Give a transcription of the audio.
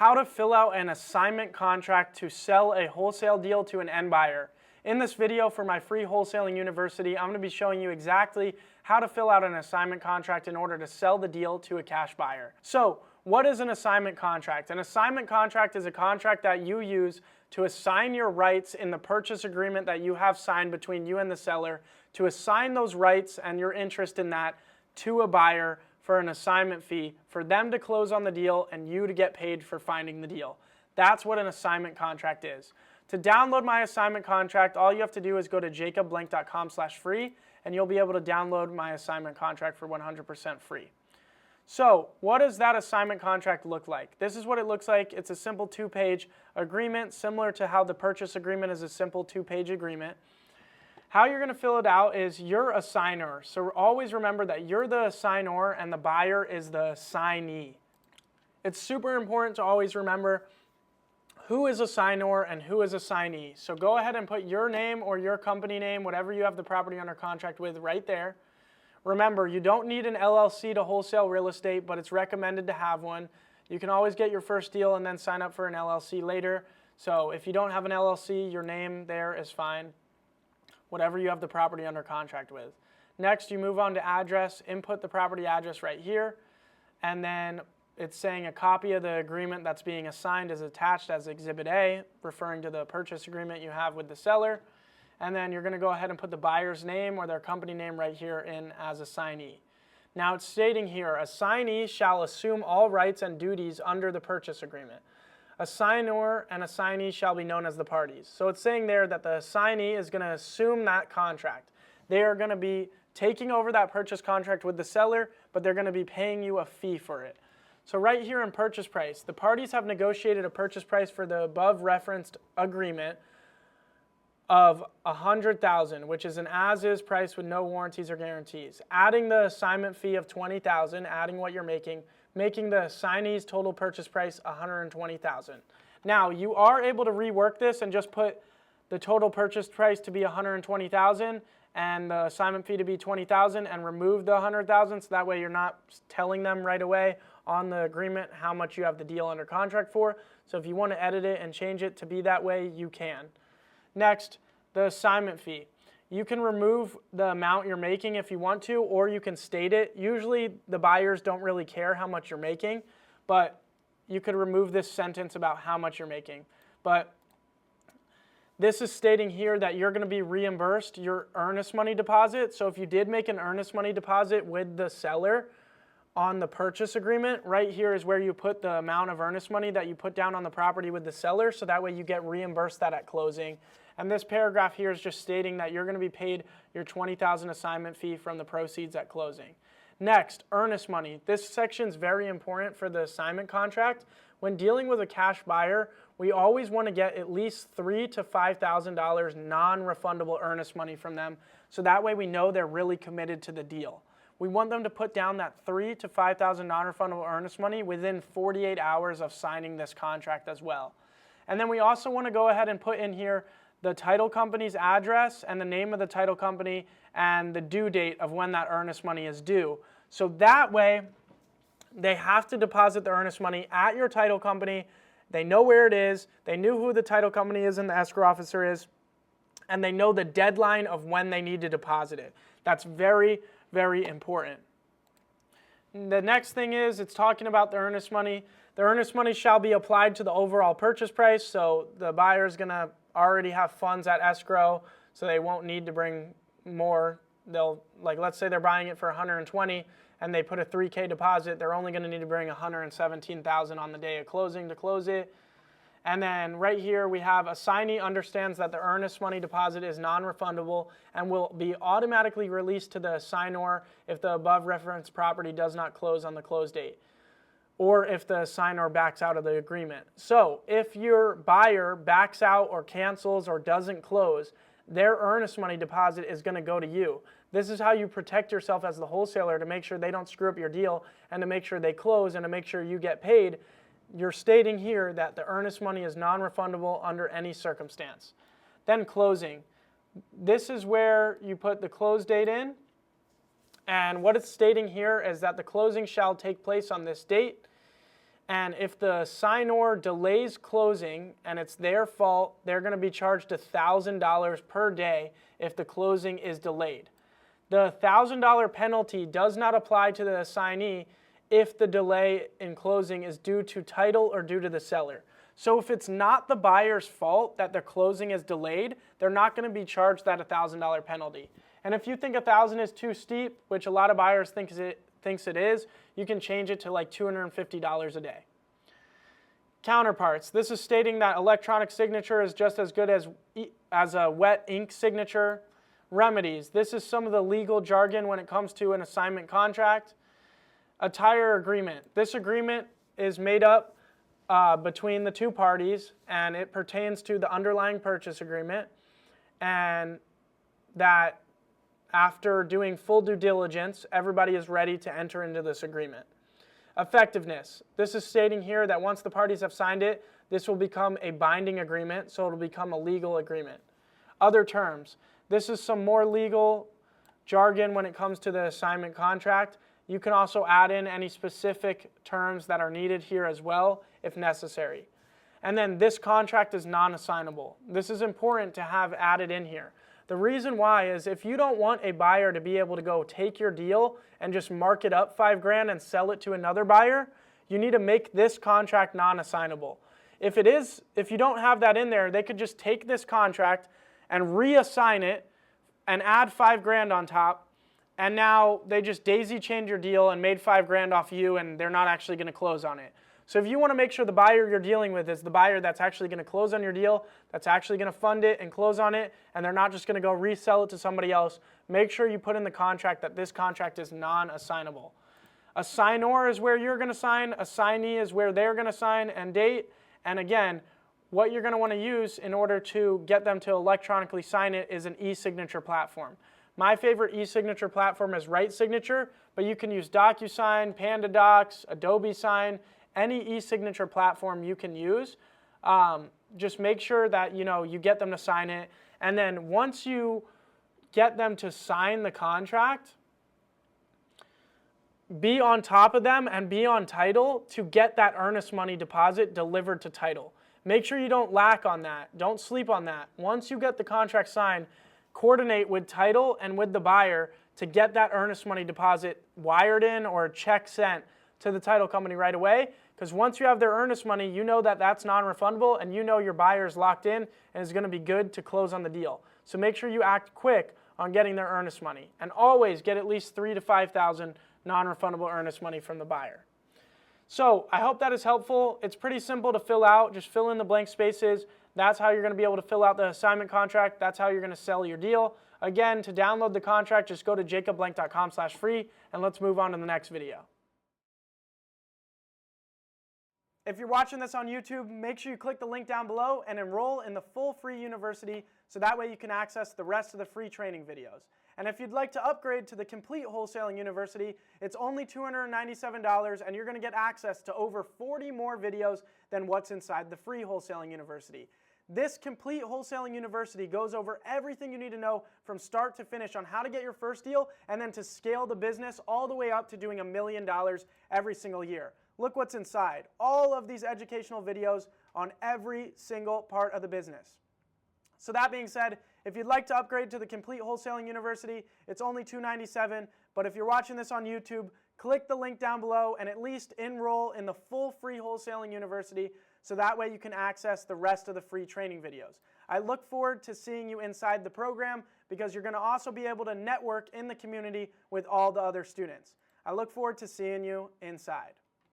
how to fill out an assignment contract to sell a wholesale deal to an end buyer. In this video for my free Wholesaling University, I'm going to be showing you exactly how to fill out an assignment contract in order to sell the deal to a cash buyer. So, what is an assignment contract? An assignment contract is a contract that you use to assign your rights in the purchase agreement that you have signed between you and the seller, to assign those rights and your interest in that to a buyer for an assignment fee, for them to close on the deal and you to get paid for finding the deal. That's what an assignment contract is. To download my assignment contract, all you have to do is go to jacobblank.com/free and you'll be able to download my assignment contract for 100% free. So, what does that assignment contract look like? This is what it looks like. It's a simple 2-page agreement, similar to how the purchase agreement is a simple 2-page agreement. How you're going to fill it out is you're a assigner. So always remember that you're the assignor and the buyer is the assignee. It's super important to always remember who is assignor and who is assignee. So go ahead and put your name or your company name, whatever you have the property under contract with, right there. Remember, you don't need an LLC to wholesale real estate, but it's recommended to have one. You can always get your first deal and then sign up for an LLC later. So if you don't have an LLC, your name there is fine. Whatever you have the property under contract with. Next, you move on to address, input the property address right here, and then it's saying a copy of the agreement that's being assigned is attached as Exhibit A, referring to the purchase agreement you have with the seller. And then you're going to go ahead and put the buyer's name or their company name right here in as assignee. Now it's stating here, assignee shall assume all rights and duties under the purchase agreement. Assignor and assignee shall be known as the parties. So it's saying there that the assignee is going to assume that contract. They are going to be taking over that purchase contract with the seller, but they're going to be paying you a fee for it. So right here in purchase price, the parties have negotiated a purchase price for the above referenced agreement of $100,000, which is an as-is price with no warranties or guarantees. Adding the assignment fee of $20,000, adding what you're making the assignee's total purchase price $120,000. Now, you are able to rework this and just put the total purchase price to be $120,000 and the assignment fee to be $20,000 and remove the $100,000, so that way you're not telling them right away on the agreement how much you have the deal under contract for. So if you want to edit it and change it to be that way, you can. Next, the assignment fee. You can remove the amount you're making if you want to, or you can state it. Usually the buyers don't really care how much you're making, but you could remove this sentence about how much you're making. But this is stating here that you're going to be reimbursed your earnest money deposit. So if you did make an earnest money deposit with the seller on the purchase agreement, right here is where you put the amount of earnest money that you put down on the property with the seller, so that way you get reimbursed that at closing. And this paragraph here is just stating that you're going to be paid your $20,000 assignment fee from the proceeds at closing. Next, earnest money. This section is very important for the assignment contract. When dealing with a cash buyer, we always want to get at least $3,000 to $5,000 non-refundable earnest money from them, so that way we know they're really committed to the deal. We want them to put down that $3,000 to $5,000 non-refundable earnest money within 48 hours of signing this contract as well. And then we also want to go ahead and put in here the title company's address and the name of the title company and the due date of when that earnest money is due. So that way, they have to deposit the earnest money at your title company. They know where it is. They knew who the title company is and the escrow officer is. And they know the deadline of when they need to deposit it. That's very, very important. The next thing is it's talking about the earnest money. The earnest money shall be applied to the overall purchase price. So the buyer is going to already have funds at escrow, so they won't need to bring more. They'll, like, let's say they're buying it for $120 and they put a $3,000 deposit, they're only going to need to bring $117,000 on the day of closing to close it. And then right here we have assignee understands that the earnest money deposit is non-refundable and will be automatically released to the assignor if the above referenced property does not close on the close date, or if the assignor backs out of the agreement. So if your buyer backs out or cancels or doesn't close, their earnest money deposit is going to go to you. This is how you protect yourself as the wholesaler, to make sure they don't screw up your deal and to make sure they close and to make sure you get paid. You're stating here that the earnest money is non-refundable under any circumstance. Then closing. This is where you put the close date in, and what it's stating here is that the closing shall take place on this date, And if the signor delays closing and it's their fault, they're going to be charged $1,000 per day if the closing is delayed. The $1,000 penalty does not apply to the assignee if the delay in closing is due to title or due to the seller. So if it's not the buyer's fault that their closing is delayed, they're not going to be charged that $1,000 penalty. And if you think $1,000 is too steep, which a lot of buyers thinks it is, you can change it to like $250 a day. Counterparts. This is stating that electronic signature is just as good as a wet ink signature. Remedies. This is some of the legal jargon when it comes to an assignment contract. Attire agreement. This agreement is made up between the two parties, and it pertains to the underlying purchase agreement, and that after doing full due diligence, everybody is ready to enter into this agreement. Effectiveness. This is stating here that once the parties have signed it, this will become a binding agreement, so it will become a legal agreement. Other terms. This is some more legal jargon when it comes to the assignment contract. You can also add in any specific terms that are needed here as well if necessary. And then this contract is non-assignable. This is important to have added in here. The reason why is if you don't want a buyer to be able to go take your deal and just mark it up $5,000 and sell it to another buyer, you need to make this contract non-assignable. If you don't have that in there, they could just take this contract and reassign it and add $5,000 on top, and now they just daisy chained your deal and made $5,000 off you, and they're not actually going to close on it. So if you want to make sure the buyer you're dealing with is the buyer that's actually going to close on your deal, that's actually going to fund it and close on it, and they're not just going to go resell it to somebody else, make sure you put in the contract that this contract is non-assignable. Assignor is where you're going to sign, assignee is where they're going to sign and date, and again, what you're going to want to use in order to get them to electronically sign it is an e-signature platform. My favorite e-signature platform is Right Signature, but you can use DocuSign, PandaDocs, Adobe Sign, any e-signature platform you can use. Just make sure that you get them to sign it, and then once you get them to sign the contract, be on top of them and be on title to get that earnest money deposit delivered to title. Make sure you don't lack on that. Don't sleep on that. Once you get the contract signed, coordinate with title and with the buyer to get that earnest money deposit wired in or a check sent to the title company right away, because once you have their earnest money, you know that that's non-refundable and you know your buyer is locked in and is going to be good to close on the deal. So make sure you act quick on getting their earnest money, and always get at least $3,000 to $5,000 non-refundable earnest money from the buyer. So I hope that is helpful. It's pretty simple to fill out. Just fill in the blank spaces. That's how you're going to be able to fill out the assignment contract. That's how you're going to sell your deal. Again, to download the contract, just go to jacobblank.com/free, and let's move on to the next video. If you're watching this on YouTube, make sure you click the link down below and enroll in the full free university, so that way you can access the rest of the free training videos. And if you'd like to upgrade to the complete Wholesaling University, it's only $297, and you're going to get access to over 40 more videos than what's inside the free Wholesaling University. This complete Wholesaling University goes over everything you need to know from start to finish on how to get your first deal and then to scale the business all the way up to doing $1 million every single year. Look what's inside. All of these educational videos on every single part of the business. So that being said, if you'd like to upgrade to the complete Wholesaling University, it's only $297, but if you're watching this on YouTube, click the link down below and at least enroll in the full free Wholesaling University, so that way you can access the rest of the free training videos. I look forward to seeing you inside the program, because you're going to also be able to network in the community with all the other students. I look forward to seeing you inside.